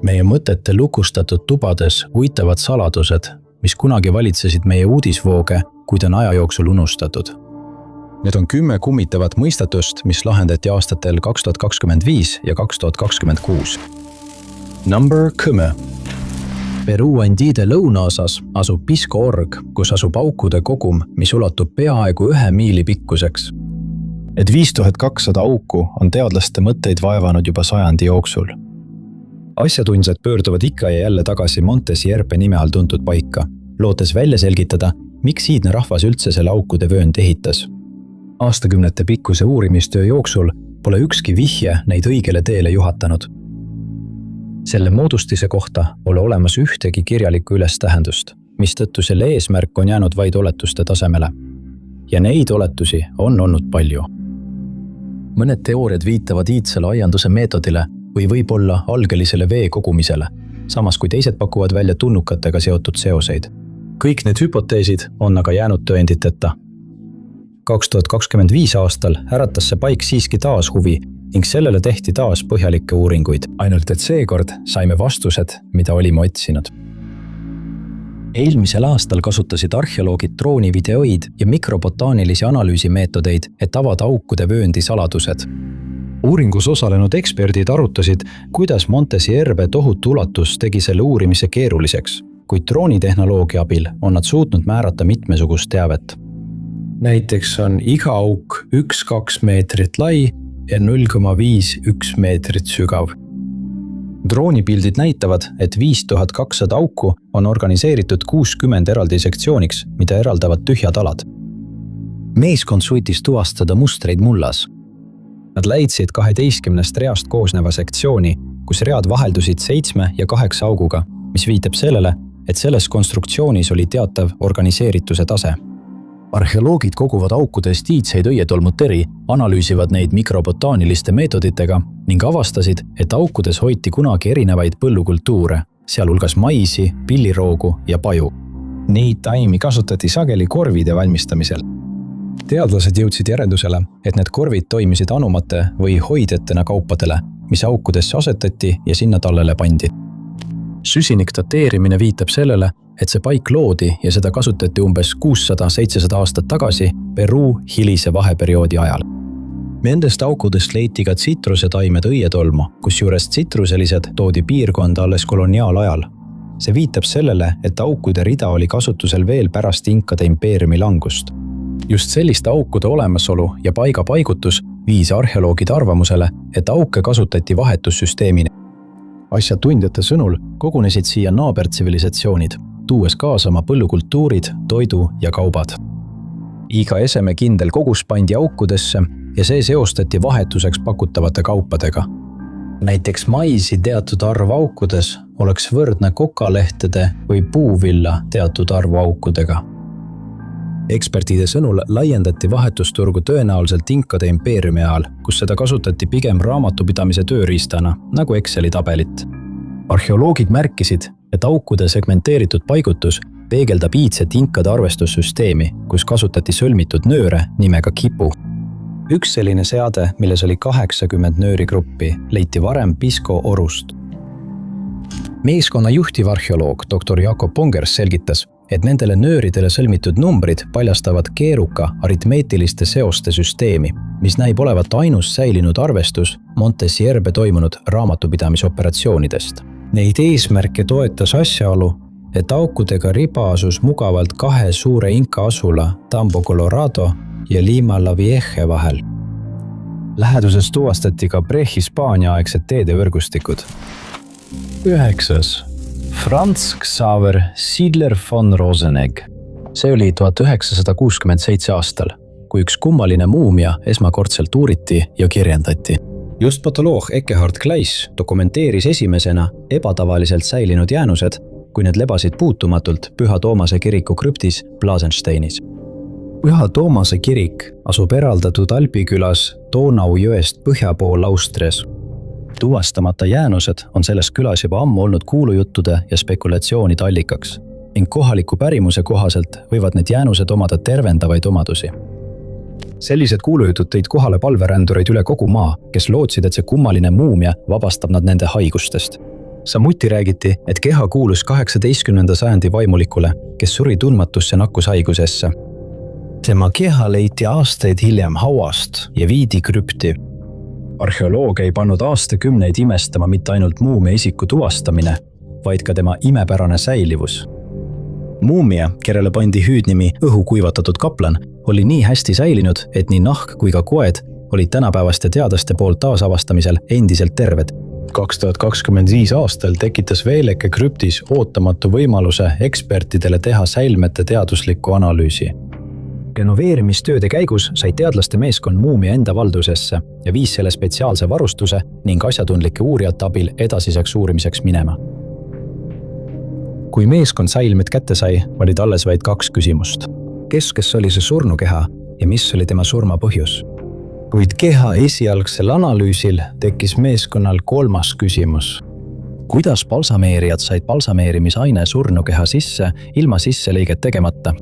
Meie mõtete lukustatud tubades uitavad saladused, mis kunagi valitsesid meie uudisvooge, kuid on aja jooksul unustatud. Need on 10 kummitavat mõistatust, mis lahendati aastatel 2025 ja 2026. Number 10. Peruu Andiide lõunaosas asub Pisco org, kus asub aukude kogum, mis ulatub peaaegu 1 miili pikkuseks. Et 5200 auku on teadlaste mõtteid vaevanud juba sajandi jooksul. Asjatundjad pöörduvad ikka ja jälle tagasi Monte Sierpe nime all tuntud paika, lootes välja selgitada, miks siidne rahvas üldse selle aukude vöönd ehitas. Aastakümnete pikkuse uurimistöö jooksul pole ükski vihje neid õigele teele juhatanud. Selle moodustise kohta pole olemas ühtegi kirjalikku ülestähendust, mistõttu selle eesmärk on jäänud vaid oletuste tasemele. Ja neid oletusi on olnud palju. Mõned teooriad viitavad iidsele aianduse meetodile või võib-olla algelisele vee kogumisele, samas kui teised pakuvad välja tunnukatega seotud seoseid. Kõik need hüpoteesid on aga jäänud tõenditeta. 2025 aastal äratas see paik siiski taas huvi ning sellele tehti taas põhjalikke uuringuid, ainult et seekord saime vastused, mida olime otsinud. Eelmisel aastal kasutasid arheoloogid droonivideoid ja mikrobotaanilisi analüüsimeetodeid, et avada aukude vööndi saladused. Uuringus osalenud eksperdid arutasid, kuidas Monte Sierpe tohutu ulatus tegi selle uurimise keeruliseks, kuid droonitehnoloogia abil on nad suutnud määrata mitmesugust teavet. Näiteks on iga auk 1-2 meetrit lai ja 0,5-1 meetrit sügav. Droonipildid näitavad, et 5200 auku on organiseeritud 60 eraldi sektsiooniks, mida eraldavad tühjad alad. Meeskond suutis tuvastada mustreid mullas. Nad leidsid 12 reast koosneva sektsiooni, kus read vaheldusid 7 ja 8 auguga, mis viitab sellele, et selles konstruktsioonis oli teatav organiseerituse tase. Arheoloogid koguvad aukudest iidseid õietolmuteri, analüüsivad neid mikrobotaaniliste meetoditega ning avastasid, et aukudes hoiti kunagi erinevaid põllukultuure, sealhulgas maisi, pilliroogu ja paju. Neid taimi kasutati sageli korvide valmistamisel. Teadlased jõudsid järeldusele, et need korvid toimisid anumate või hoidjatena kaupadele, mis aukudesse asetati ja sinna tallele pandi. Süsinik dateerimine viitab sellele, et see paik loodi ja seda kasutati umbes 600-700 aastat tagasi Peruu hilise vaheperioodi ajal. Nendest aukudest leiti ka tsitrusetaimede õietolmu, kusjuures tsitruselised toodi piirkonda alles koloniaalajal. See viitab sellele, et aukude rida oli kasutusel veel pärast Inkade impeeriumi langust. Just selliste aukude olemasolu ja paiga paigutus viis arheoloogide arvamusele, et auke kasutati vahetussüsteemina. Asjatundjate sõnul kogunesid siia naabertsivilisatsioonid, tuues kaasa oma põllukultuurid, toidu ja kaubad. Iga eseme kindel kogus pandi aukudesse ja see seostati vahetuseks pakutavate kaupadega. Näiteks maisi teatud arv aukudes oleks võrdne kokalehtede või puuvilla teatud arvu aukudega. Ekspertide sõnul laiendati vahetusturgu tõenäoliselt Inkade impeeriumi ajal, kus seda kasutati pigem raamatupidamise tööriistana, nagu Exceli tabelit. Arheoloogid märkisid, et aukude segmenteeritud paigutus peegeldab iidset Inkade arvestussüsteemi, kus kasutati sõlmitud nööre nimega kipu. Üks selline seade, milles oli 80 nöörigruppi, leiti varem Pisco orust. Meeskonna juhtiv arheoloog Dr. Jakob Pongers selgitas, et nendele nööridele sõlmitud numbrid paljastavad keeruka aritmeetiliste seoste süsteemi, mis näib olevat ainus säilinud arvestus Monte Sierpe toimunud raamatupidamisoperatsioonidest. Neid eesmärke toetas asjaolu, et aukudega riba asus mugavalt 2 suure Inka asula Tambo Colorado ja Lima la Vieje vahel. Läheduses tuvastati ka pre-Hispaania aegsed teedevõrgustikud. 9. Franz Xaver Siedler von Rosenegg. See oli 1967 aastal, kui üks kummaline muumia esmakordselt uuriti ja kirjendati. Just patoloog Ekkehard Kleiss dokumenteeris esimesena ebatavaliselt säilinud jäänused, kui need lebasid puutumatult Püha Toomase kiriku krüptis Blasensteinis. Püha Toomase kirik asub eraldatud Alpikülas Donau jõest põhja pool Austrias. Tuvastamata jäänused on selles külas juba ammu olnud kuulujuttude ja spekulatsioonide allikaks ning kohaliku pärimuse kohaselt võivad need jäänused omada tervendavaid omadusi. Sellised kuulujutud tõid kohale palverändureid üle kogu maa, kes lootsid, et see kummaline muumia vabastab nad nende haigustest. Samuti räägiti, et keha kuulus 18. sajandi vaimulikule, kes suri tundmatusse nakkushaigusesse. Tema keha leiti aastaid hiljem hauast ja viidi krüpti. Arheoloog ei pannud aastakümneid imestama mitte ainult muumia isiku tuvastamine, vaid ka tema imepärane säilivus. Muumia, kellele pandi hüüdnimi õhukuivatatud kaplan, oli nii hästi säilinud, et nii nahk kui ka koed olid tänapäevaste teadlaste poolt taasavastamisel endiselt terved. 2025 aastal tekitas Veeleke krüptis ootamatu võimaluse ekspertidele teha säilmete teaduslikku analüüsi. Renoveerimistööde käigus sai teadlaste meeskond muumia enda valdusesse ja viis selle spetsiaalse varustuse ning asjatundlike uurijate abil edasiseks uurimiseks minema. Kui meeskond säilmed kätte sai, olid alles vaid 2 küsimust. Kes oli see surnukeha ja mis oli tema surma põhjus? Kuid keha esialgsel analüüsil tekkis meeskonnal 3. küsimus. Kuidas balsameerijad said balsameerimisaine surnukeha sisse ilma sisselõiget tegemata?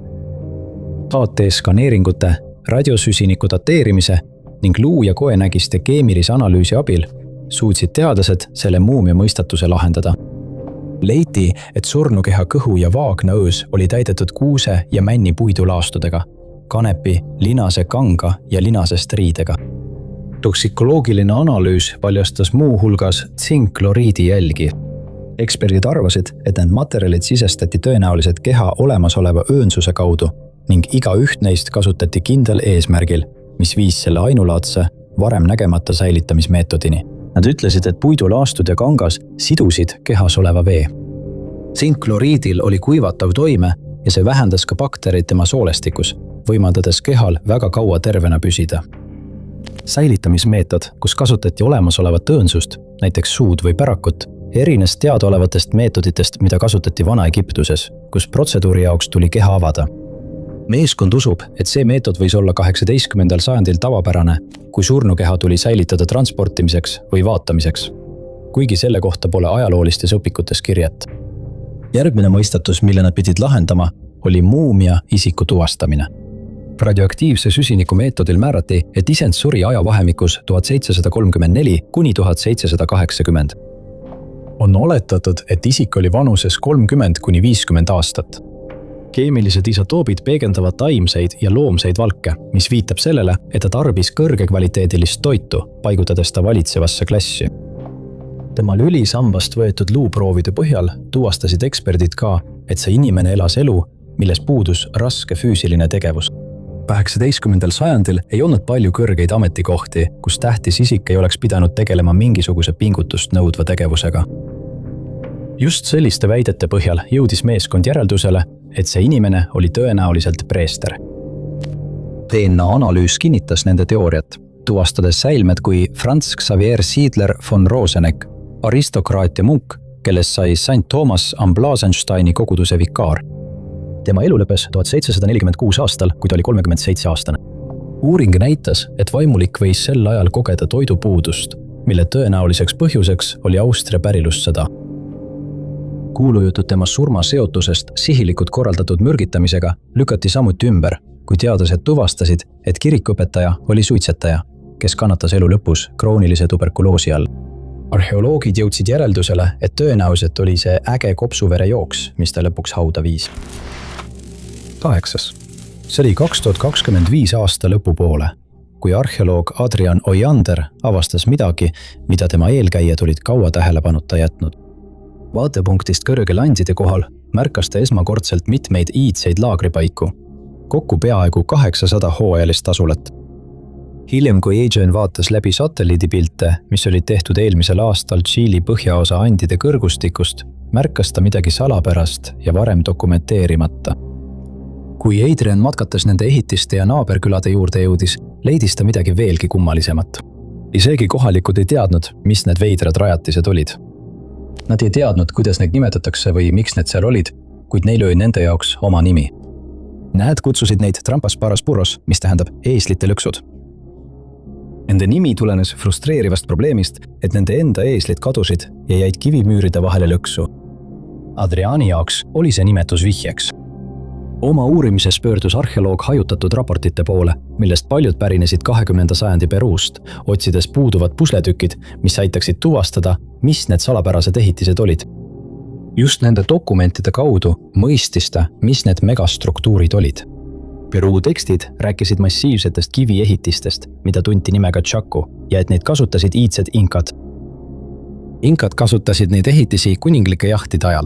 AT-skaneeringute, radiosüsiniku dateerimise ning luu- ja koenägiste keemilise analüüsi abil suutsid teadlased selle muumia mõistatuse lahendada. Leiti, et surnukeha kõhu ja vaagna õõs oli täidetud kuuse ja männi puidulaastudega, kanepi, linase kanga ja linasest riidega. Toksikoloogiline analüüs paljastas muu hulgas tsinkloriidi jälgi. Eksperdid arvasid, et need materjalid sisestati tõenäoliselt keha olemasoleva öönsuse kaudu ning iga üht neist kasutati kindel eesmärgil, mis viis selle ainulaadse, varem nägemata säilitamismeetodini. Nad ütlesid, et puidulaastud ja kangas sidusid kehas oleva vee. Tsinkloriidil oli kuivatav toime ja see vähendas ka bakterid tema soolestikus, võimaldades kehal väga kaua tervena püsida. Säilitamismeetod, kus kasutati olemasolevat õõnsust, näiteks suud või pärakut, erines teadaolevatest meetoditest, mida kasutati Vana-Egiptuses, kus protseduuri jaoks tuli keha avada. Meeskond usub, et see meetod võis olla 18. sajandil tavapärane, kui surnukeha tuli säilitada transportimiseks või vaatamiseks, kuigi selle kohta pole ajaloolistes õpikutes kirjet. Järgmine mõistatus, mille nad pidid lahendama, oli muumia isiku tuvastamine. Radioaktiivse süsiniku meetodil määrati, et isend suri ajavahemikus 1734 kuni 1780. On oletatud, et isik oli vanuses 30 kuni 50 aastat. Keemilised isotoobid peegendavad taimseid ja loomseid valke, mis viitab sellele, et ta tarbis kõrgekvaliteedilist toitu, paigutades ta valitsevasse klassi. Tema lülisambast võetud luuproovide põhjal tuvastasid eksperdid ka, et see inimene elas elu, milles puudus raske füüsiline tegevus. 18. sajandil ei olnud palju kõrgeid ametikohti, kus tähtis isik ei oleks pidanud tegelema mingisuguse pingutust nõudva tegevusega. Just selliste väidete põhjal jõudis meeskond järeldusele, et see inimene oli tõenäoliselt preester. DNA analüüs kinnitas nende teooriat, tuvastades säilmed kui Franz Xavier Siedler von Roseneck, aristokraat ja munk, kellest sai St. Thomas Amblasensteini koguduse vikaar. Tema elu lõppes 1746 aastal, kui ta oli 37 aastane. Uuring näitas, et vaimulik võis sel ajal kogeda toidupuudust, mille tõenäoliseks põhjuseks oli Austria pärilussõda. Kuulujutud tema surma seotusest sihilikult korraldatud mürgitamisega lükati samuti ümber, kui teadlased tuvastasid, et kirikuõpetaja oli suitsetaja, kes kannatas elu lõpus kroonilise tuberkuloosi all. Arheoloogid jõudsid järeldusele, et tõenäoliselt oli see äge kopsuvere jooks, mis ta lõpuks hauda viis. 8. See oli 2025 aasta lõpupoole, kui arheoloog Adrian Ojander avastas midagi, mida tema eelkäijad olid kaua tähelepanuta jätnud. Vaatepunktist kõrgelandide kohal märkas ta esmakordselt mitmeid iidseid laagripaiku, kokku peaaegu 800 hooajalist asulat. Hiljem, kui Adrian vaatas läbi satelliidipilte, mis olid tehtud eelmisel aastal Tšiili põhjaosa Andide kõrgustikust, märkas ta midagi salapärast ja varem dokumenteerimata. Kui Adrian matkates nende ehitiste ja naaberkülade juurde jõudis, leidis ta midagi veelgi kummalisemat. Isegi kohalikud ei teadnud, mis need veidrad rajatised olid. Nad ei teadnud, kuidas neid nimetatakse või miks need seal olid, kuid neil oli nende jaoks oma nimi. Näed kutsusid neid Trampas Paraspurros, mis tähendab eeslite lõksud. Nende nimi tulenes frustreerivast probleemist, et nende enda eeslid kadusid ja jäid kivimüüride vahele lõksu. Adriani jaoks oli see nimetus vihjeks. Oma uurimises pöördus arheoloog hajutatud raportite poole, millest paljud pärinesid 20. sajandi Peruust, otsides puuduvad pusletükid, mis aitaksid tuvastada, mis need salapärased ehitised olid. Just nende dokumentide kaudu mõistis ta, mis need megastruktuurid olid. Peruu tekstid rääkisid massiivsetest kiviehitistest, mida tunti nimega Chaco, ja et neid kasutasid iidsed inkad. Inkad kasutasid neid ehitisi kuninglike jahtide ajal.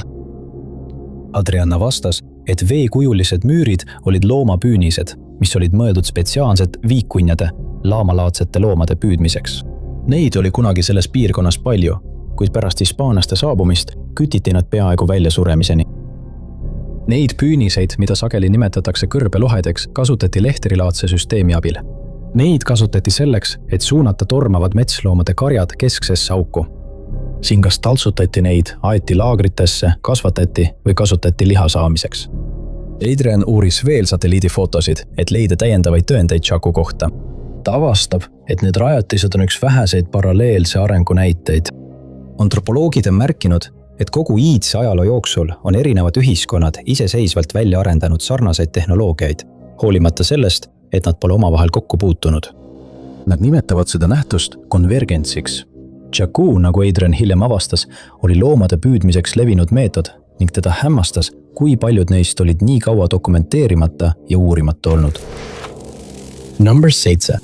Adriana vastas, et veekujulised müürid olid loomapüünised, mis olid mõeldud spetsiaalselt viikunjade, laamalaadsete loomade püüdmiseks. Neid oli kunagi selles piirkonnas palju, kuid pärast hispaanlaste saabumist kütiti nad peaaegu väljasuremiseni. Neid püüniseid, mida sageli nimetatakse kõrbelohedeks, kasutati lehterilaadse süsteemi abil. Neid kasutati selleks, et suunata tormavad metsloomade karjad kesksesse auku. Siin kas taltsutati neid, aeti laagritesse, kasvatati või kasutati liha saamiseks. Adrian uuris veel satelliidifotosid, et leida täiendavaid tõendeid Chaco kohta. Ta avastab, et need rajatised on üks väheseid paralleelse arengu näiteid. Antropoloogid on märkinud, et kogu iidse ajaloo jooksul on erinevad ühiskonnad iseseisvalt välja arendanud sarnaseid tehnoloogiaid, hoolimata sellest, et nad pole omavahel kokku puutunud. Nad nimetavad seda nähtust konvergentsiks. Chaco, nagu Adrian hiljem avastas, oli loomade püüdmiseks levinud meetod ning teda hämmastas, kui paljud neist olid nii kaua dokumenteerimata ja uurimata olnud. Number 7.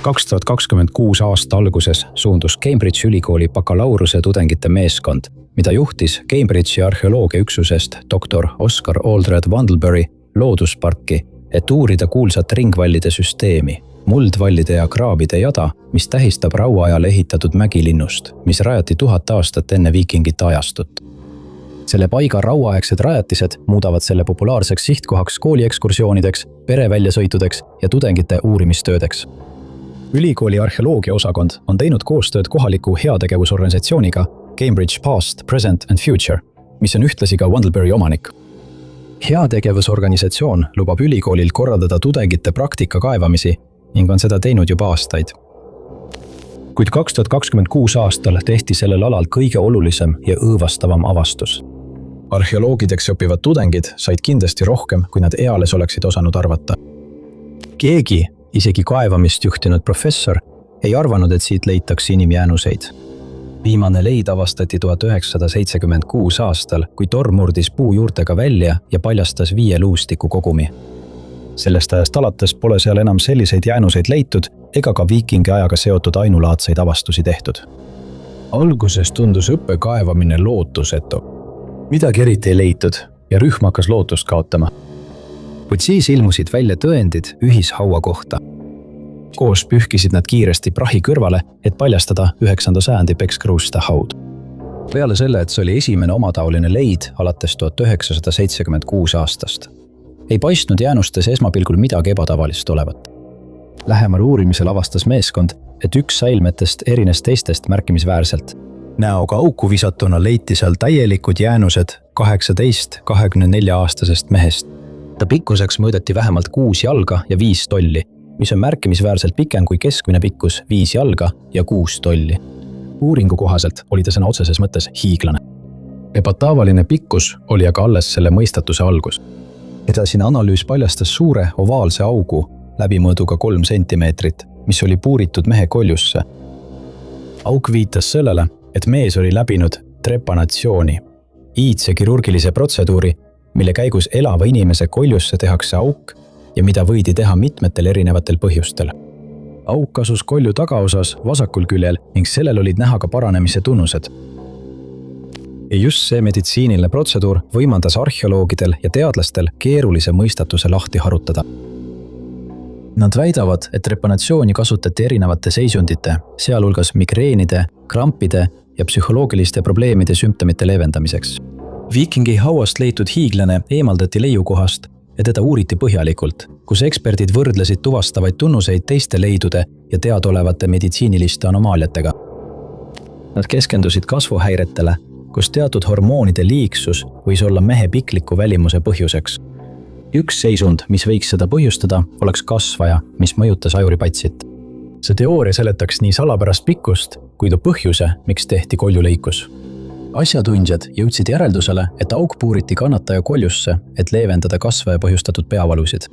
2026 aasta alguses suundus Cambridge ülikooli bakalaureuse tudengite meeskond, mida juhtis Cambridge'i arheoloogiaüksusest doktor Oscar Aldred Wandlebury loodusparki, et uurida kuulsat ringvallide süsteemi, muldvallide ja kraabide jada, mis tähistab rauaajal ehitatud mägilinnust, mis rajati 1000 aastat enne viikingite ajastut. Selle paiga rauaaegsed rajatised muudavad selle populaarseks sihtkohaks kooliekskursioonideks, pereväljasõitudeks ja tudengite uurimistöödeks. Ülikooli arheoloogiaosakond on teinud koostööd kohaliku heategevusorganisatsiooniga Cambridge Past, Present and Future, mis on ühtlasi ka Wandlebury omanik. Heategevusorganisatsioon lubab ülikoolil korraldada tudengite praktika kaevamisi ning on seda teinud juba aastaid. Kuid 2026 aastal tehti sellel alal kõige olulisem ja õõvastavam avastus. Arheoloogideks õppivad tudengid said kindlasti rohkem, kui nad eales oleksid osanud arvata. Keegi, isegi kaevamist juhtinud professor, ei arvanud, et siit leitakse inimjäänuseid. Viimane leid avastati 1976 aastal, kui torm murdis puu juurtega välja ja paljastas 5 luustiku kogumi. Sellest ajast alates pole seal enam selliseid jäänuseid leitud ega ka viikingi ajaga seotud ainulaadseid avastusi tehtud. Alguses tundus õppe kaevamine lootusetu. Midagi eriti ei leitud ja rühm hakkas lootust kaotama. Kuid siis ilmusid välja tõendid ühishaua kohta. Koos pühkisid nad kiiresti prahi kõrvale, et paljastada 9. sajandi pekskruuste haud. Peale selle, et see oli esimene omataoline leid alates 1976 aastast. Ei paistnud jäänustes esmapilgul midagi ebatavalist olevat. Lähemal uurimisel avastas meeskond, et üks säilmetest erines teistest märkimisväärselt. Näoga auku visatuna leiti seal täielikud jäänused 18-24-aastasest mehest. Ta pikkuseks mõõdeti vähemalt 6 jalga ja 5 tolli, mis on märkimisväärselt pikem kui keskmine pikkus 5 jalga ja 6 tolli. Uuringu kohaselt oli ta sõna otseses mõttes hiiglane. Ebatavaline pikkus oli aga alles selle mõistatuse algus. Edasine analüüs paljastas suure ovaalse augu läbimõõduga 3 sentimeetrit, mis oli puuritud mehe koljusse. Auk viitas sellele, et mees oli läbinud trepanatsiooni, iidse kirurgilise protseduuri, mille käigus elava inimese koljusse tehakse auk ja mida võidi teha mitmetel erinevatel põhjustel. Auk asus kolju tagaosas vasakul küljel ning sellel olid näha ka paranemise tunnused. Ja just see meditsiiniline protseduur võimandas arheoloogidel ja teadlastel keerulise mõistatuse lahti harutada. Nad väidavad, et trepanatsiooni kasutati erinevate seisundite, sealhulgas migreenide, krampide ja psühholoogiliste probleemide sümptomite leevendamiseks. Viikingi hauast leitud hiiglane eemaldati leiukohast ja teda uuriti põhjalikult, kus eksperdid võrdlesid tuvastavaid tunnuseid teiste leidude ja teadaolevate meditsiiniliste anomaaliatega. Nad keskendusid kasvuhäiretele, kus teatud hormoonide liigsus võis olla mehe pikliku välimuse põhjuseks. Üks seisund, mis võiks seda põhjustada, oleks kasvaja, mis mõjutas ajuripatsit. See teooria seletaks nii salapärast pikkust, kui ka põhjuse, miks tehti koljuleikus. asjatundjad jõudsid järeldusele, et auk puuriti kannataja koljusse, et leevendada kasvaja põhjustatud peavalusid.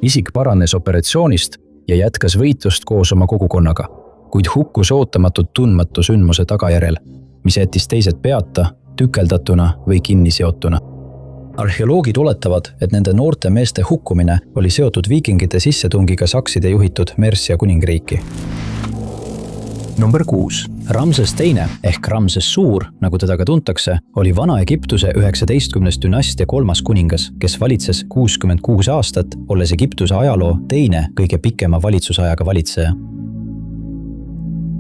Isik paranes operatsioonist ja jätkas võitlust koos oma kogukonnaga, kuid hukkus ootamatult tundmatu sündmuse tagajärjel, mis jättis teised peata, tükeldatuna või kinniseotuna. Arheoloogid oletavad, et nende noorte meeste hukkumine oli seotud viikingite sissetungiga sakside juhitud Mercia kuningriiki. Number 6. Ramses II ehk Ramses Suur, nagu teda ka tuntakse, oli Vana-Egiptuse 19. dünastia 3. kuningas, kes valitses 66 aastat, olles Egiptuse ajaloo teine kõige pikema valitsusajaga valitseja.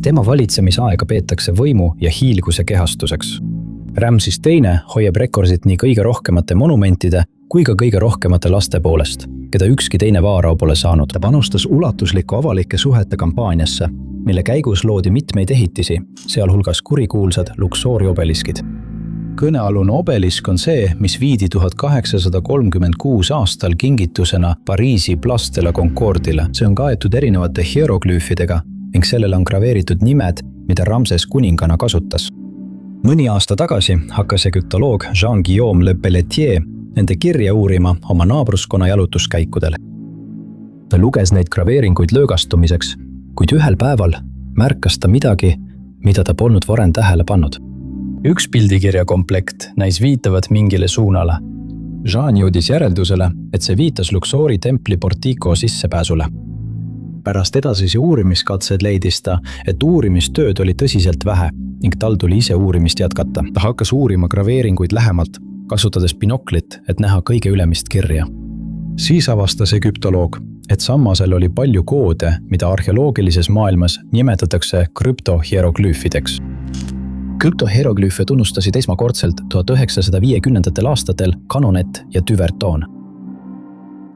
Tema valitsemisaega peetakse võimu ja hiilguse kehastuseks. Ramses II hoiab rekordit nii kõige rohkemate monumentide kui ka kõige rohkemate laste poolest, keda ükski teine vaarao pole saanud. Ta panustas ulatuslikku avalike suhete kampaaniasse, mille käigus loodi mitmeid ehitisi, sealhulgas kurikuulsad Luxori obeliskid. Kõnealune obelisk on see, mis viidi 1836 aastal kingitusena Pariisi Place de la Concordile. See on kaetud erinevate hieroglüüfidega ning sellele on graveeritud nimed, mida Ramses kuningana kasutas. Mõni aasta tagasi hakkas egüptoloog Jean-Guillaume Le Pelletier nende kirja uurima oma naabruskonna jalutuskäikudel. Ta luges neid graveeringuid löögastumiseks, kuid ühel päeval märkas ta midagi, mida ta polnud varem tähele pannud. Üks pildikirja komplekt näis viitavat mingile suunale. Jean jõudis järeldusele, et see viitas Luxori templi portico sissepääsule. Pärast edasisi uurimiskatsed leidis ta, et uurimistööd oli tõsiselt vähe ning tal tuli ise uurimist jätkata. Ta hakkas uurima graveeringuid lähemalt, kasutades binoklit, et näha kõige ülemist kirja. Siis avastas egüptoloog, et sammasel oli palju koode, mida arheoloogilises maailmas nimetatakse krüptohieroglüüfideks. Krüptohieroglüüfe tunnustasid esmakordselt 1950. aastatel Canonet ja Duverton.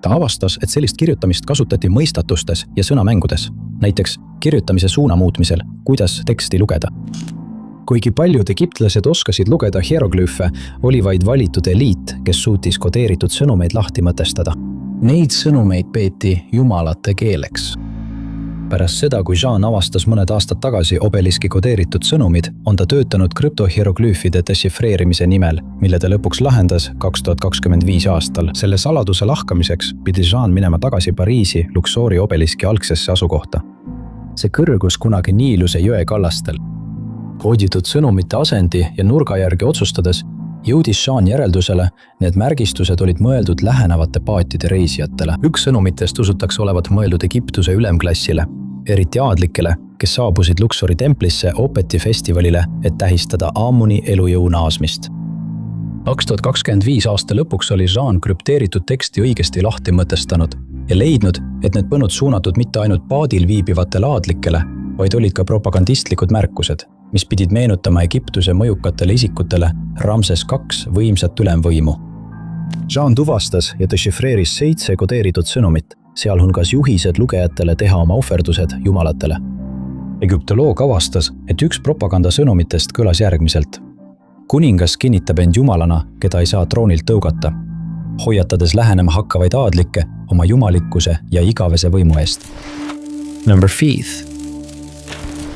Ta avastas, et sellist kirjutamist kasutati mõistatustes ja sõnamängudes, näiteks kirjutamise suuna muutmisel, kuidas teksti lugeda. Kuigi paljud egiptlased oskasid lugeda hieroglüüfe, oli vaid valitud eliit, kes suutis kodeeritud sõnumeid lahti mõtestada. Neid sõnumeid peeti jumalate keeleks. Pärast seda, kui Jean avastas mõned aastad tagasi obeliski kodeeritud sõnumid, on ta töötanud krüptohieroglüüfide dešifreerimise nimel, mille ta lõpuks lahendas 2025 aastal. Selle saladuse lahkamiseks pidi Jean minema tagasi Pariisi Luxori obeliski algsesse asukohta. See kõrgus kunagi Niiluse jõe kallastel. Kooditud sõnumite asendi ja nurga järgi otsustades jõudis Jean järeldusele, need märgistused olid mõeldud lähenevate paatide reisijatele. Üks sõnumitest usutakse olevat mõeldud Egiptuse ülemklassile, eriti aadlikele, kes saabusid Luxori templisse Opeti festivalile, et tähistada Amuni elujõu naasmist. 2025 aasta lõpuks oli Jean krüpteeritud teksti õigesti lahti mõtestanud ja leidnud, et need põnud suunatud mitte ainult paadil viibivatele aadlikele, vaid olid ka propagandistlikud märkused, mis pidid meenutama Egiptuse mõjukatele isikutele Ramses II võimsat ülemvõimu. Jean tuvastas ja dešifreeris 7 kodeeritud sõnumit, sealhulgas juhised lugejatele teha oma ohverdused jumalatele. Egüptoloog avastas, et üks propagandasõnumitest kõlas järgmiselt. Kuningas kinnitab end jumalana, keda ei saa troonilt tõugata, hoiatades lähenema hakkavaid aadlikke oma jumalikkuse ja igavese võimu eest. Number 5.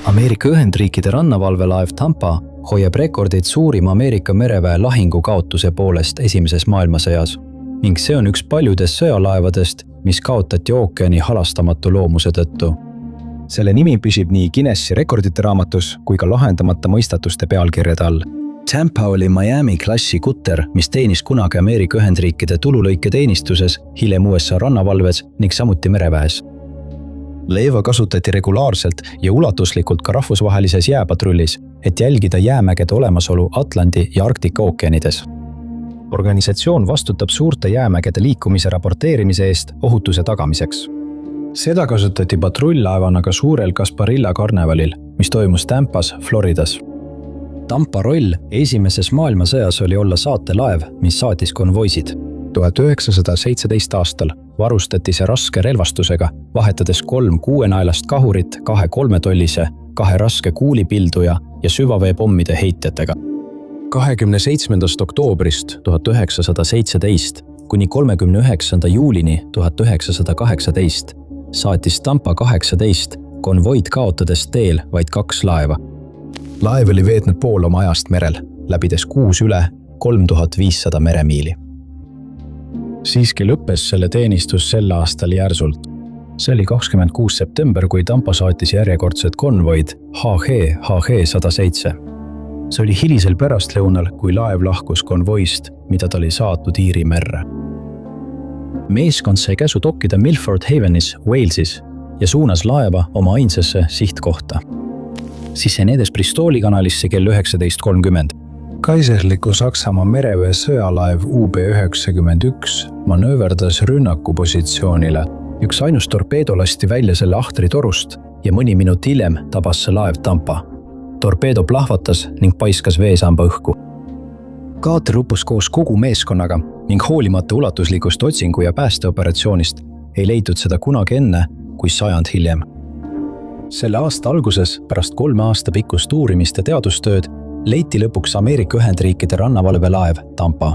Ameerika Ühendriikide rannavalvelaev Tampa hoiab rekordeid suurima Ameerika mereväe lahingukaotuse poolest esimeses maailmasõjas ning see on üks paljudest sõjalaevadest, mis kaotati ookeani halastamatu loomuse tõttu. Selle nimi püsib nii Guinessi rekordite raamatus kui ka lahendamata mõistatuste pealkirjade all. Tampa oli Miami klassi kutter, mis teenis kunagi Ameerika Ühendriikide tululõike teenistuses, hiljem USA rannavalves ning samuti mereväes. Leiva kasutati regulaarselt ja ulatuslikult ka rahvusvahelises jääpatrullis, et jälgida jäämägede olemasolu Atlandi ja Arktika ookeanides. Organisatsioon vastutab suurte jäämägede liikumise raporteerimise eest ohutuse tagamiseks. Seda kasutati patrull-laevana ka suurel Gasparilla karnevalil, mis toimus Tampas, Floridas. Tampa roll esimeses maailmasõjas oli olla saatelaev, mis saatis konvoisid. 1917 aastal varustati see raske relvastusega, vahetades 3 6-naelast kahurit, 2 3-tollise, 2 raske kuulipilduja ja süvaveepommide heitjatega. 27. oktoobrist 1917 kuni 39. juulini 1918 saatis Tampa 18 konvoid kaotades teel vaid 2 laeva. laev oli veetnud pool oma ajast merel, läbides kuus üle 3500 meremiili. Siiski lõppes selle teenistus sel aastal järsult. See oli 26. september, kui Tampa saatis järjekordsed konvoid HG-107. See oli hilisel pärastlõunal, kui laev lahkus konvoist, mida ta oli saatnud Iiri merre. Meeskond sai käsu dokkida Milford Havenis, Walesis ja suunas laeva oma ainsasse sihtkohta. Sisenedes Bristoli kanalisse kell 19.30. Kaiserliku Saksamaa mereväe sõjalaev UB-91 manööverdas rünnakupositsioonile. Üks ainus torpeedo lasti välja selle ahtritorust ja mõni minut hiljem tabas see laev Tampa. Torpeedo plahvatas ning paiskas veesamba õhku. Kaater uppus koos kogu meeskonnaga ning hoolimata ulatuslikust otsingu ja päästeoperatsioonist ei leitud seda kunagi enne kui 100 hiljem. Selle aasta alguses, pärast 3 aasta pikkust uurimist ja teadustööd, leiti lõpuks Ameerika Ühendriikide rannavalvelaev Tampa.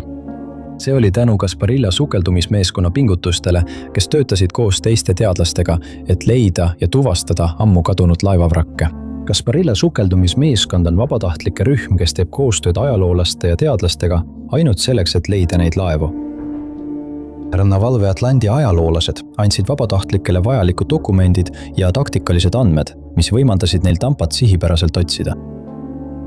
See oli tänu Gasparilla sukeldumismeeskonna pingutustele, kes töötasid koos teiste teadlastega, et leida ja tuvastada ammu kadunud laevavrakke. Gasparilla sukeldumismeeskond on vabatahtlike rühm, kes teeb koostööd ajaloolaste ja teadlastega ainult selleks, et leida neid laevu. Rannavalve Atlandi ajaloolased andsid vabatahtlikele vajalikud dokumendid ja taktikalised andmed, mis võimaldasid neil Tampat sihipäraselt otsida.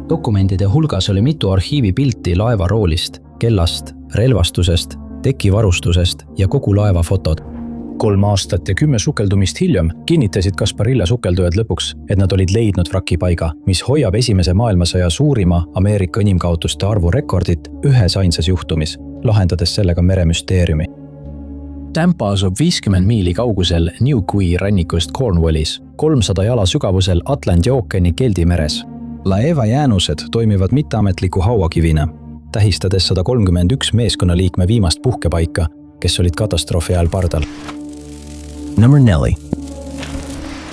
Dokumentide hulgas oli mitu arhiivipilti laeva roolist, kellast, relvastusest, tekivarustusest ja kogu laeva fotod. 3 aastat ja 10 sukeldumist hiljem kinnitasid Gasparilla sukeldujad lõpuks, et nad olid leidnud vrakipaiga, mis hoiab Esimese maailmasõja suurima Ameerika inimkaotuste arvu rekordit ühes ainsas juhtumis, lahendades sellega meremüsteeriumi. Tampa asub 50 miili kaugusel New Quay rannikust Cornwallis, 300 jala sügavusel Atlandi ookeani Keldi meres. Laeva jäänused toimivad mitteametliku hauakivina, tähistades 131 meeskonnaliikme viimast puhkepaika, kes olid katastroofi ajal pardal. Number 4.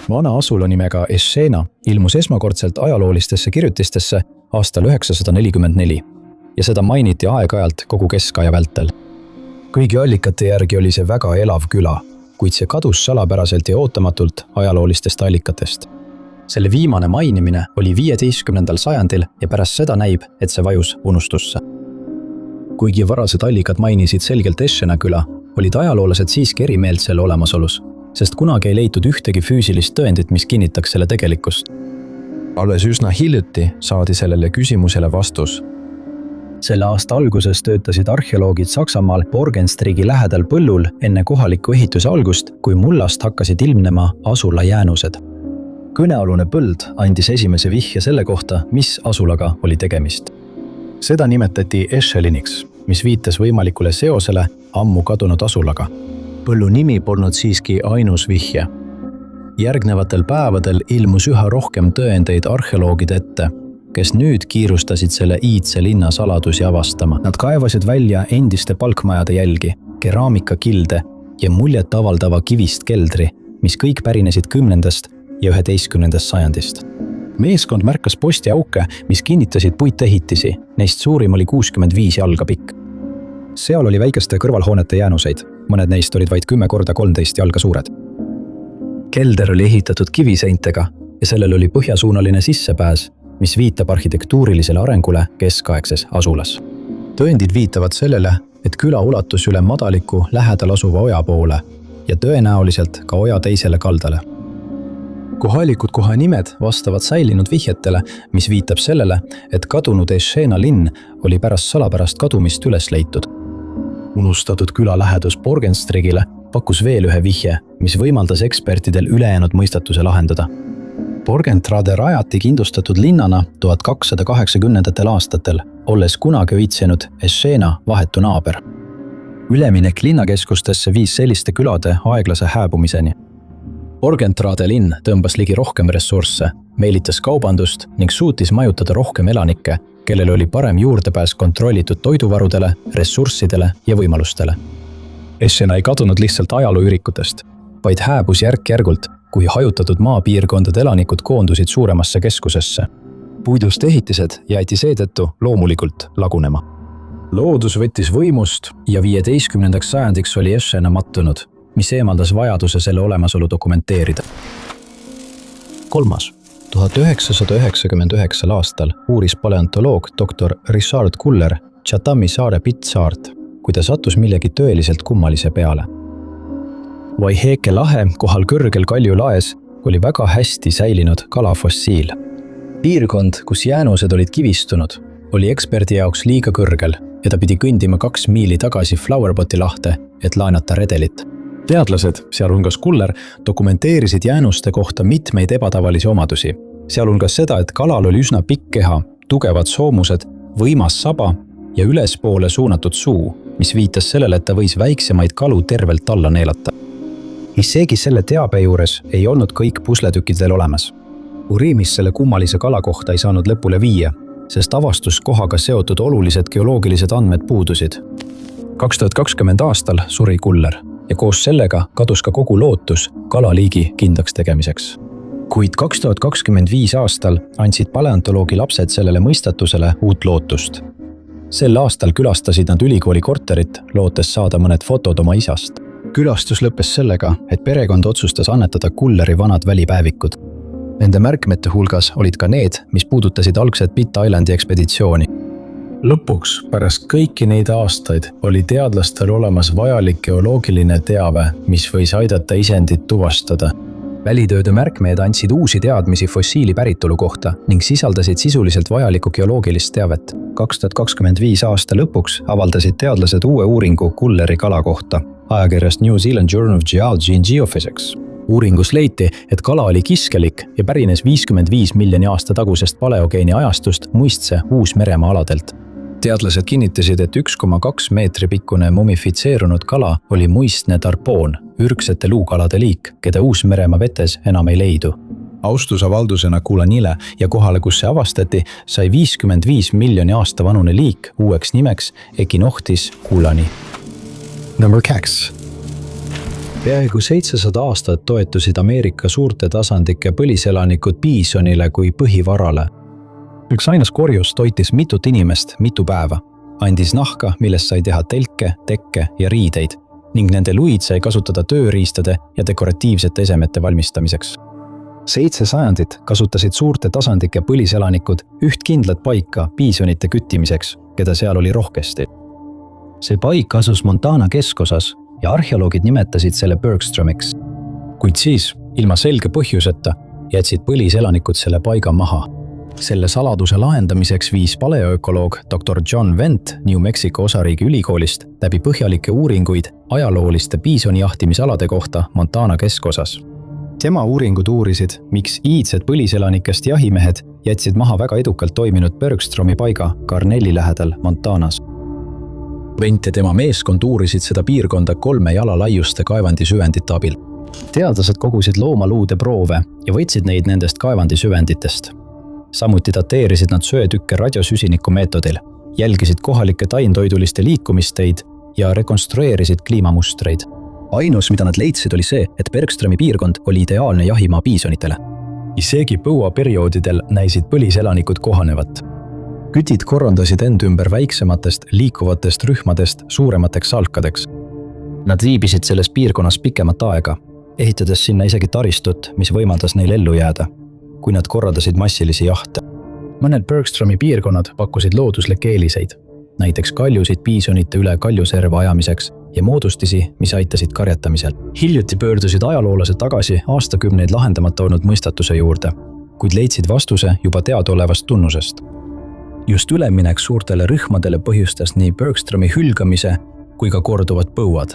Vana asula nimega Eshena ilmus esmakordselt ajaloolistesse kirjutistesse aastal 944 ja seda mainiti aeg-ajalt kogu keskaja vältel. Kõigi allikate järgi oli see väga elav küla, kuid see kadus salapäraselt ja ootamatult ajaloolistest allikatest. Selle viimane mainimine oli 15. sajandil ja pärast seda näib, et see vajus unustusse. Kuigi varased allikad mainisid selgelt Eshena küla, olid ajaloolased siiski erimeelt selle olemasolus, sest kunagi ei leitud ühtegi füüsilist tõendit, mis kinnitaks selle tegelikkust. Alles üsna hiljuti saadi sellele küsimusele vastus. Selle aasta alguses töötasid arheoloogid Saksamaal Borgenstrigi lähedal põllul enne kohaliku ehituse algust, kui mullast hakkasid ilmnema asula jäänused. Kõnealune põld andis esimese vihje selle kohta, mis asulaga oli tegemist. Seda nimetati Escheliniks, mis viitas võimalikule seosele ammu kadunud asulaga. Põllu nimi polnud siiski ainus vihje. Järgnevatel päevadel ilmus üha rohkem tõendeid arheoloogide ette, kes nüüd kiirustasid selle iidse linna saladusi avastama. Nad kaevasid välja endiste palkmajade jälgi, keraamikakilde ja muljet avaldava kivist keldri, mis kõik pärinesid 10. ja 11. sajandist. Meeskond märkas postiauke, mis kinnitasid puitehitisi, neist suurim oli 65 jalga pikk. Seal oli väikeste kõrvalhoonete jäänuseid, mõned neist olid vaid 10 korda 13 jalga suured. Kelder oli ehitatud kiviseintega ja sellel oli põhjasuunaline sissepääs, mis viitab arhitektuurilisele arengule keskaegses asulas. Tõendid viitavad sellele, et küla ulatus üle madaliku lähedal asuva oja poole ja tõenäoliselt ka oja teisele kaldale. Kohalikud kohanimed vastavad säilinud vihjetele, mis viitab sellele, et kadunud Eschena linn oli pärast salapärast kadumist üles leitud. Unustatud küla lähedus Borgenstrigile pakkus veel ühe vihje, mis võimaldas ekspertidel ülejäänud mõistatuse lahendada. Borgentrade rajati kindlustatud linnana 1280. aastatel, olles kunagi õitsenud Eschena vahetu naaber. Üleminek linnakeskustesse viis selliste külade aeglase hääbumiseni. Borgentrade linn tõmbas ligi rohkem ressursse, meelitas kaubandust ning suutis majutada rohkem elanikke, kellel oli parem juurdepääs kontrollitud toiduvarudele, ressurssidele ja võimalustele. Eschena ei kadunud lihtsalt ajalooürikutest, vaid hääbus järk-järgult, kui hajutatud maapiirkondade elanikud koondusid suuremasse keskusesse. Puidust ehitised jäeti seetõttu loomulikult lagunema. Loodus võttis võimust ja 15. sajandiks oli Eschena mattunud, mis eemaldas vajaduse selle olemasolu dokumenteerida. 3. 1999 aastal uuris paleontoloog doktor Richard Kuller Chathami saare Pitt-saart, kui ta sattus millegi tõeliselt kummalise peale. Waiheke lahe kohal kõrgel kaljulaes oli väga hästi säilinud kalafossiil. Piirkond, kus jäänused olid kivistunud, oli eksperdi jaoks liiga kõrgel ja ta pidi kõndima 2 miili tagasi Flowerboti lahte, et laenata redelit. Teadlased, sealhulgas Kuller, dokumenteerisid jäänuste kohta mitmeid ebatavalisi omadusi, sealhulgas seda, et kalal oli üsna pikk keha, tugevad soomused, võimas saba ja ülespoole suunatud suu, mis viitas sellele, et ta võis väiksemaid kalu tervelt alla neelata. Isegi selle teabe juures ei olnud kõik pusletükkidel olemas. Uriimis selle kummalise kala kohta ei saanud lõpule viia, sest avastuskohaga seotud olulised geoloogilised andmed puudusid. 2020 aastal suri Kuller ja koos sellega kadus ka kogu lootus kalaliigi kindlaks tegemiseks. Kuid 2025 aastal andsid paleontoloogi lapsed sellele mõistatusele uut lootust. Sel aastal külastasid nad ülikooli korterit, lootes saada mõned fotod oma isast. Külastus lõppes sellega, et perekond otsustas annetada Kulleri vanad välipäevikud. Nende märkmete hulgas olid ka need, mis puudutasid algset Pitt Islandi ekspeditsiooni. Lõpuks, pärast kõiki neid aastaid, oli teadlastel olemas vajalik geoloogiline teave, mis võis aidata isendit tuvastada. Välitööde märkmeed andsid uusi teadmisi fossiili päritolu kohta ning sisaldasid sisuliselt vajalikku geoloogilist teavet. 2025 aasta lõpuks avaldasid teadlased uue uuringu Kulleri kala kohta ajakirjast New Zealand Journal of Geology and Geophysics. Uuringus leiti, et kala oli kiskelik ja pärines 55 miljoni aasta tagusest paleogeeni ajastust Muistse Uus-Meremaa aladelt. Teadlased kinnitasid, et 1,2 meetri pikkune mumifitseerunud kala oli muistne tarpoon, ürgsete luukalade liik, keda Uus-Meremaa vetes enam ei leidu. Austusavaldusena Kulanile ja kohale, kus see avastati, sai 55 miljoni aasta vanune liik uueks nimeks Echinoctis kulani. Number 2. Peaaegu 700 aastat toetusid Ameerika suurte tasandike põliselanikud piisonile kui põhivarale. Üks ainas korjus toitis mitut inimest mitu päeva, andis nahka, millest sai teha telke, tekke ja riideid ning nende luid sai kasutada tööriistade ja dekoratiivsete esemete valmistamiseks. 7 sajandit kasutasid suurte tasandike põliselanikud üht kindlat paika piisonite küttimiseks, keda seal oli rohkesti. See paik asus Montana keskosas ja arheoloogid nimetasid selle Bergströmiks. Kuid siis, ilma selge põhjuseta, jätsid põliselanikud selle paiga maha. Selle saladuse lahendamiseks viis paleoökoloog Dr. John Wendt New Mexico osariigi ülikoolist läbi põhjalikke uuringuid ajalooliste piisonjahtimisalade kohta Montana keskosas. Tema uuringud uurisid, miks iidsed põliselanikest jahimehed jätsid maha väga edukalt toiminud Bergströmi paiga Carnelli lähedal Montanas. Wendt ja tema meeskond uurisid seda piirkonda 3 jala laiuste kaevandisüvendite abil. Teadlased kogusid loomaluude proove ja võtsid neid nendest kaevandisüvenditest. Samuti dateerisid nad söetükke radiosüsiniku meetodil, jälgisid kohalike taimtoiduliste liikumisteid ja rekonstrueerisid kliimamustreid. Ainus, mida nad leidsid, oli see, et Bergströmi piirkond oli ideaalne jahimaa piisonitele. Isegi põuaperioodidel näisid põliselanikud kohanevat. Kütid korraldasid end ümber väiksematest liikuvatest rühmadest suuremateks salkadeks. Nad viibisid selles piirkonnas pikemat aega, ehitades sinna isegi taristut, mis võimaldas neil ellu jääda, kui nad korraldasid massilisi jahte. Mõned Bergströmi piirkonnad pakkusid looduslikke eeliseid, näiteks kaljusid piisonite üle kaljuserva ajamiseks ja moodustisi, mis aitasid karjatamisel. Hiljuti pöördusid ajaloolased tagasi aastakümneid lahendamata olnud mõistatuse juurde, kuid leidsid vastuse juba teadaolevast tunnusest. Just üleminek suurtele rühmadele põhjustas nii Bergströmi hülgamise kui ka korduvad põuad.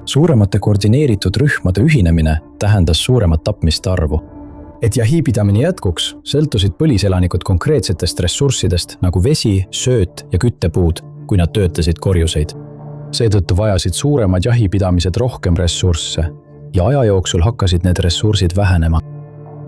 Suuremate koordineeritud rühmade ühinemine tähendas suuremat tapmiste arvu. Et jahipidamine jätkuks, sõltusid põliselanikud konkreetsetest ressurssidest nagu vesi, sööt ja küttepuud, kui nad töötasid korjuseid. Seetõttu vajasid suuremad jahipidamised rohkem ressursse ja aja jooksul hakkasid need ressursid vähenema.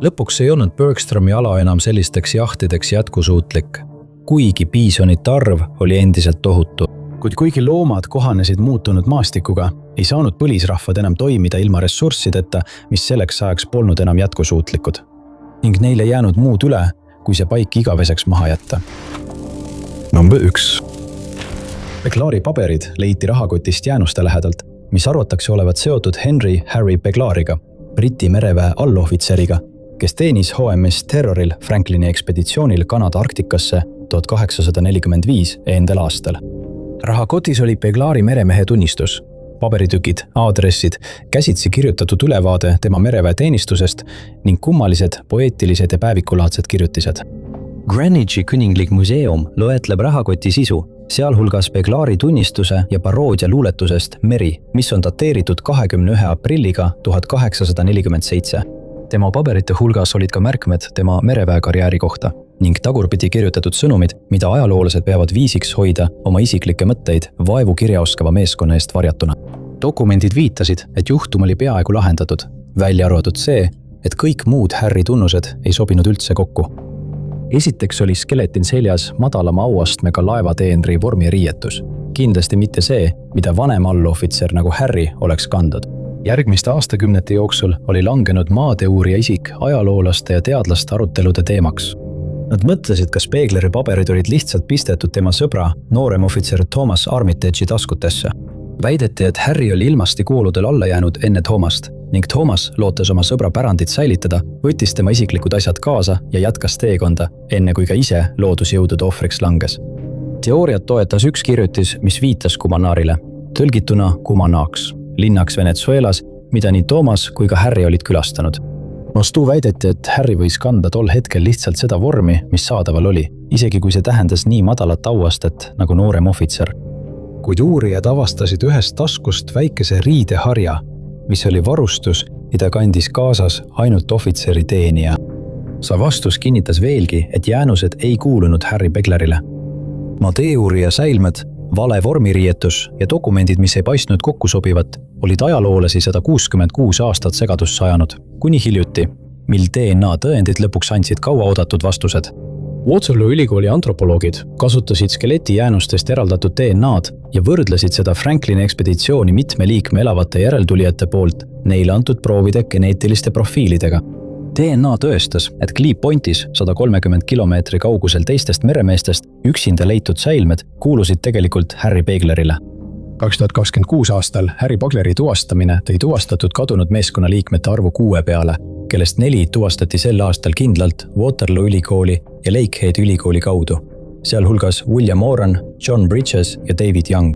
Lõpuks ei olnud Bergströmi ala enam sellisteks jahtideks jätkusuutlik, kuigi piisonite arv oli endiselt tohutu. Kuid kuigi loomad kohanesid muutunud maastikuga, ei saanud põlisrahvad enam toimida ilma ressurssideta, mis selleks ajaks polnud enam jätkusuutlikud. Ning neile jäänud muud üle, kui see paik igaveseks maha jätta. Number 1. Beglari paberid leiti rahakotist jäänuste lähedalt, mis arvatakse olevat seotud Henry Harry Beglariga, Briti mereväe allohvitseriga, kes teenis HMS Terroril Franklini ekspeditsioonil Kanada Arktikasse 1845 endal aastal. rahakotis oli Beglari meremehe tunnistus, paberitükid, aadressid, käsitsi kirjutatud ülevaade tema mereväeteenistusest ning kummalised, poeetilised ja päevikulaadsed kirjutised. Greenwichi kuninglik museum loetleb rahakoti sisu, sealhulgas Beglari tunnistuse ja paroodia luuletusest Meri, mis on dateeritud 21. aprilliga 1847. Tema paberite hulgas olid ka märkmed tema mereväekarjääri kohta ning tagurpidi kirjutatud sõnumid, mida ajaloolased peavad viisiks hoida oma isiklikke mõtteid vaevu kirjaoskava meeskonna eest varjatuna. Dokumendid viitasid, et juhtum oli peaaegu lahendatud, välja arvatud see, et kõik muud Harry tunnused ei sobinud üldse kokku. Esiteks oli skeletin seljas madalama auastmega laevateenri vormiriietus. Kindlasti mitte see, mida vanem allohvitser nagu Harry oleks kandnud. Järgmiste aastakümnete jooksul oli langenud maadeurija isik ajaloolaste ja teadlaste arutelude teemaks. Nad mõtlesid, kas Begleri paberid olid lihtsalt pistetud tema sõbra, nooremohvitser Thomas Armitage'i taskutesse. Väideti, et Harry oli ilmastikuoludel alla jäänud enne Thomast ning Thomas, lootes oma sõbra pärandit säilitada, võttis tema isiklikud asjad kaasa ja jätkas teekonda, enne kui ka ise loodusjõudude ohvriks langes. Teooriat toetas üks kirjutis, mis viitas Kumanarile, tõlgituna Kumanaaks, linnaks Venezuelas, mida nii Thomas kui ka Harry olid külastanud. Mostu väideti, et Harry võis kanda tol hetkel lihtsalt seda vormi, mis saadaval oli, isegi kui see tähendas nii madalat auastet nagu noorem ohvitser. Kuid uurijad avastasid ühest taskust väikese riideharja, mis oli varustus, mida kandis kaasas ainult ohvitseri teenija. See vastus kinnitas veelgi, et jäänused ei kuulunud Harry Beglerile. Mateeurija säilmed, vale vormiriietus ja dokumendid, mis ei paistnud kokku sobivat, olid ajaloolasi 166 aastat segadusse ajanud, kuni hiljuti, mil DNA tõendid lõpuks andsid kauaoodatud vastused. Waterloo ülikooli antropoloogid kasutasid skeleti jäänustest eraldatud DNA'd ja võrdlesid seda Franklini ekspeditsiooni mitme liikme elavate järeltulijate poolt neile antud proovide geneetiliste profiilidega. DNA tõestas, et Cleep Pointis 130 kilomeetri kaugusel teistest meremeestest üksinda leitud säilmed kuulusid tegelikult Harry Beglerile. 2026 aastal Harry Begleri tuvastamine tõi tuvastatud kadunud meeskonnaliikmete arvu 6 peale, kellest 4 tuvastati sel aastal kindlalt Waterloo ülikooli ja Lakehead ülikooli kaudu, sealhulgas William Oran, John Bridges ja David Young.